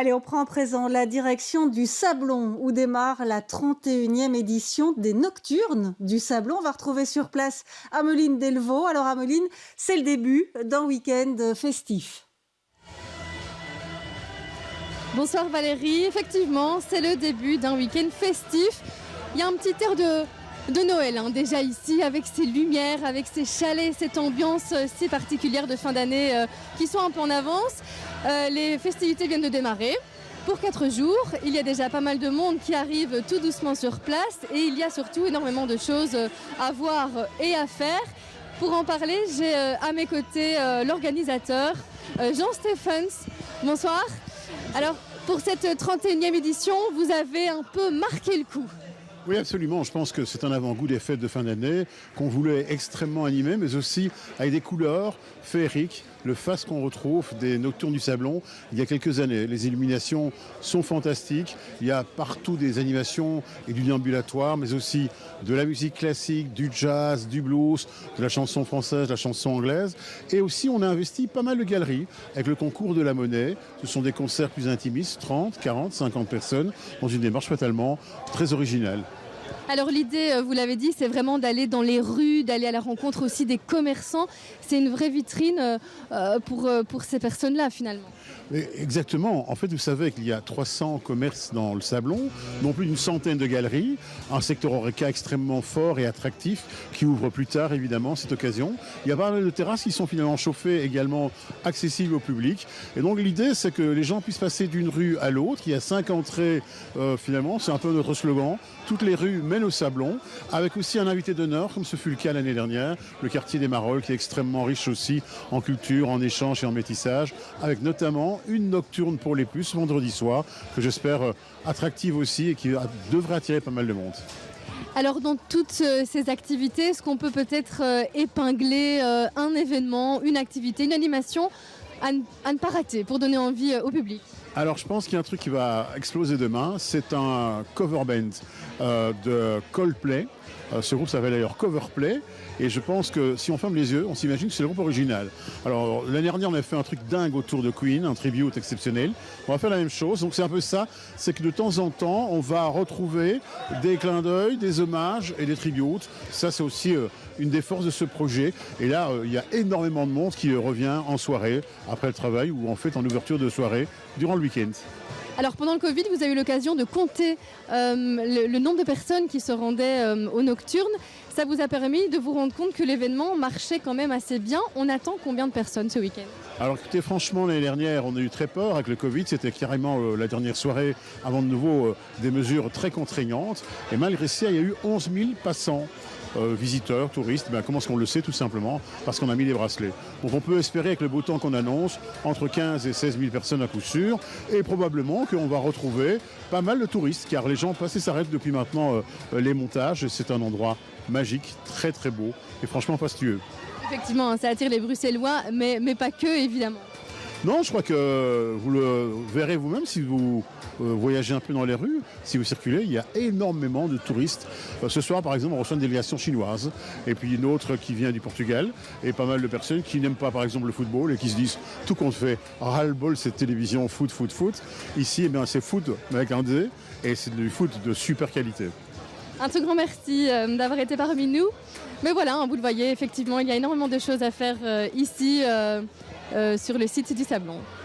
Allez, on prend à présent la direction du Sablon où démarre la 31e édition des Nocturnes du Sablon. On va retrouver sur place Ameline Delvaux. Alors Ameline, c'est le début d'un week-end festif. Bonsoir Valérie, effectivement c'est le début d'un week-end festif. Il y a un petit air de Noël déjà ici, avec ces lumières, avec ces chalets, cette ambiance si particulière de fin d'année qui sont un peu en avance. Les festivités viennent de démarrer. Pour 4 jours, il y a déjà pas mal de monde qui arrive tout doucement sur place et il y a surtout énormément de choses à voir et à faire. Pour en parler, j'ai à mes côtés l'organisateur Jean Stephens. Bonsoir. Alors, pour cette 31e édition, vous avez un peu marqué le coup. Oui, absolument. Je pense que c'est un avant-goût des fêtes de fin d'année qu'on voulait extrêmement animer, mais aussi avec des couleurs féeriques, le faste qu'on retrouve des Nocturnes du Sablon il y a quelques années. Les illuminations sont fantastiques. Il y a partout des animations et du déambulatoire, mais aussi de la musique classique, du jazz, du blues, de la chanson française, de la chanson anglaise. Et aussi, on a investi pas mal de galeries avec le concours de la monnaie. Ce sont des concerts plus intimistes, 30, 40, 50 personnes, dans une démarche fatalement très originale. Alors l'idée, vous l'avez dit, c'est vraiment d'aller dans les rues, d'aller à la rencontre aussi des commerçants. C'est une vraie vitrine pour ces personnes-là finalement. Exactement. En fait, vous savez qu'il y a 300 commerces dans le Sablon, non plus d'une centaine de galeries, un secteur HoReCa extrêmement fort et attractif qui ouvre plus tard, évidemment, cette occasion. Il y a pas mal de terrasses qui sont finalement chauffées, également accessibles au public. Et donc l'idée, c'est que les gens puissent passer d'une rue à l'autre. Il y a 5 entrées, finalement, c'est un peu notre slogan. Toutes les rues mènent au Sablon, avec aussi un invité d'honneur, comme ce fut le cas l'année dernière, le quartier des Marolles, qui est extrêmement riche aussi en culture, en échange et en métissage, avec notamment une nocturne pour les puces vendredi soir, que j'espère attractive aussi et qui devrait attirer pas mal de monde. Alors dans toutes ces activités, est-ce qu'on peut peut-être épingler un événement, une activité, une animation à ne pas rater pour donner envie au public ? Alors je pense qu'il y a un truc qui va exploser demain, c'est un cover band de Coldplay. Ce groupe s'appelle d'ailleurs Coverplay et je pense que si on ferme les yeux, on s'imagine que c'est le groupe original. Alors l'année dernière on a fait un truc dingue autour de Queen, un tribute exceptionnel. On va faire la même chose, donc c'est un peu ça, c'est que de temps en temps on va retrouver des clins d'œil, des hommages et des tributes. Ça c'est aussi une des forces de ce projet. Et là il y a énormément de monde qui revient en soirée, après le travail ou en fait en ouverture de soirée durant le week-end. Alors pendant le Covid, vous avez eu l'occasion de compter le nombre de personnes qui se rendaient aux Nocturnes. Ça vous a permis de vous rendre compte que l'événement marchait quand même assez bien. On attend combien de personnes ce week-end ? Alors écoutez, franchement, l'année dernière, on a eu très peur avec le Covid. C'était carrément la dernière soirée avant de nouveau des mesures très contraignantes. Et malgré ça, il y a eu 11 000 passants. Visiteurs, touristes, comment est-ce qu'on le sait tout simplement ? Parce qu'on a mis des bracelets. Donc on peut espérer avec le beau temps qu'on annonce, entre 15 et 16 000 personnes à coup sûr, et probablement qu'on va retrouver pas mal de touristes, car les gens passent et s'arrêtent depuis maintenant les montages. C'est un endroit magique, très très beau, et franchement fastueux. Effectivement, ça attire les Bruxellois, mais pas que, évidemment. Non, je crois que vous le verrez vous-même si vous voyagez un peu dans les rues, si vous circulez, il y a énormément de touristes. Ce soir, par exemple, on reçoit une délégation chinoise et puis une autre qui vient du Portugal et pas mal de personnes qui n'aiment pas, par exemple, le football et qui se disent tout compte fait, ras-le-bol cette télévision foot. Ici, c'est foot avec un D et c'est du foot de super qualité. Un tout grand merci d'avoir été parmi nous. Mais voilà, vous le voyez, effectivement, il y a énormément de choses à faire ici sur le site du Sablon.